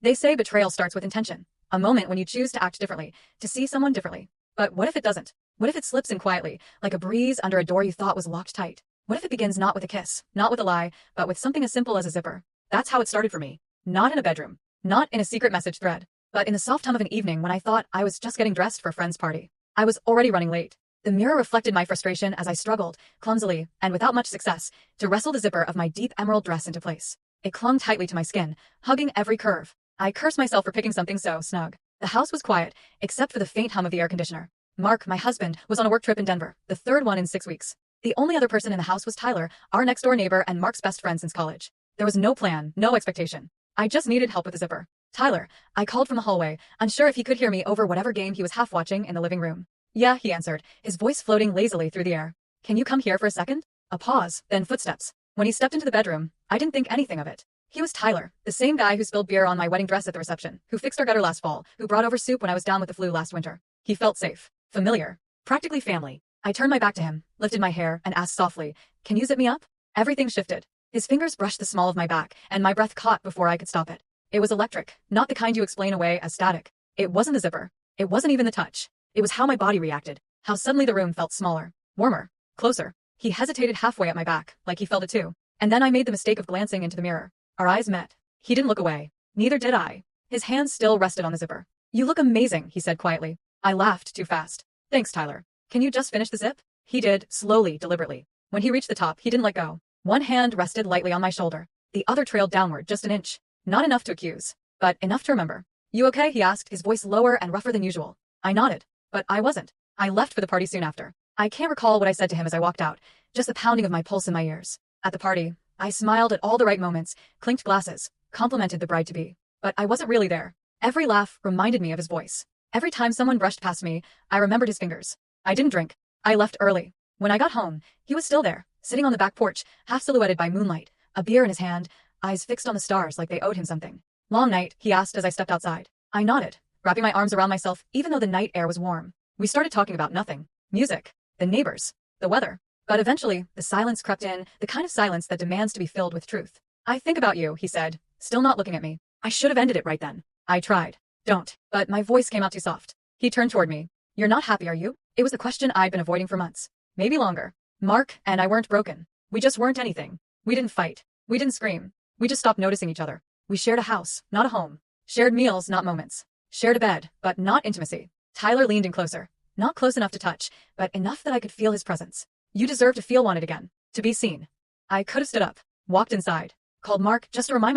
They say betrayal starts with intention, a moment when you choose to act differently, to see someone differently. But what if it doesn't? What if it slips in quietly, like a breeze under a door you thought was locked tight? What if it begins not with a kiss, not with a lie, but with something as simple as a zipper? That's how it started for me. Not in a bedroom, not in a secret message thread, but in the soft hum of an evening when I thought I was just getting dressed for a friend's party. I was already running late. The mirror reflected my frustration as I struggled, clumsily, and without much success, to wrestle the zipper of my deep emerald dress into place. It clung tightly to my skin, hugging every curve. I cursed myself for picking something so snug. The house was quiet, except for the faint hum of the air conditioner. Mark, my husband, was on a work trip in Denver, the third one in 6 weeks. The only other person in the house was Tyler, our next-door neighbor and Mark's best friend since college. There was no plan, no expectation. I just needed help with the zipper. Tyler, I called from the hallway, unsure if he could hear me over whatever game he was half-watching in the living room. Yeah, he answered, his voice floating lazily through the air. Can you come here for a second? A pause, then footsteps. When he stepped into the bedroom, I didn't think anything of it. He was Tyler, the same guy who spilled beer on my wedding dress at the reception, who fixed our gutter last fall, who brought over soup when I was down with the flu last winter. He felt safe, familiar, practically family. I turned my back to him, lifted my hair, and asked softly, "Can you zip me up?" Everything shifted. His fingers brushed the small of my back, and my breath caught before I could stop it. It was electric, not the kind you explain away as static. It wasn't the zipper. It wasn't even the touch. It was how my body reacted, how suddenly the room felt smaller, warmer, closer. He hesitated halfway at my back, like he felt it too. And then I made the mistake of glancing into the mirror. Our eyes met. He didn't look away. Neither did I. His hands still rested on the zipper. "You look amazing," he said quietly. I laughed too fast. "Thanks, Tyler. Can you just finish the zip?" He did, slowly, deliberately. When he reached the top, he didn't let go. One hand rested lightly on my shoulder. The other trailed downward just an inch. Not enough to accuse, but enough to remember. "You okay?" he asked, his voice lower and rougher than usual. I nodded. But I wasn't. I left for the party soon after. I can't recall what I said to him as I walked out, just the pounding of my pulse in my ears. At the party, I smiled at all the right moments, clinked glasses, complimented the bride-to-be. But I wasn't really there. Every laugh reminded me of his voice. Every time someone brushed past me, I remembered his fingers. I didn't drink. I left early. When I got home, he was still there, sitting on the back porch, half silhouetted by moonlight, a beer in his hand, eyes fixed on the stars like they owed him something. "Long night?" he asked as I stepped outside. I nodded, wrapping my arms around myself even though the night air was warm. We started talking about nothing. Music, the neighbors, the weather. But eventually, the silence crept in, the kind of silence that demands to be filled with truth. "I think about you," he said, still not looking at me. I should have ended it right then. I tried. "Don't." But my voice came out too soft. He turned toward me. "You're not happy, are you?" It was the question I'd been avoiding for months. Maybe longer. Mark and I weren't broken. We just weren't anything. We didn't fight. We didn't scream. We just stopped noticing each other. We shared a house, not a home. Shared meals, not moments. Shared a bed, but not intimacy. Tyler leaned in closer. Not close enough to touch, but enough that I could feel his presence. "You deserve to feel wanted again. To be seen." I could have stood up, walked inside, called Mark just to remind myself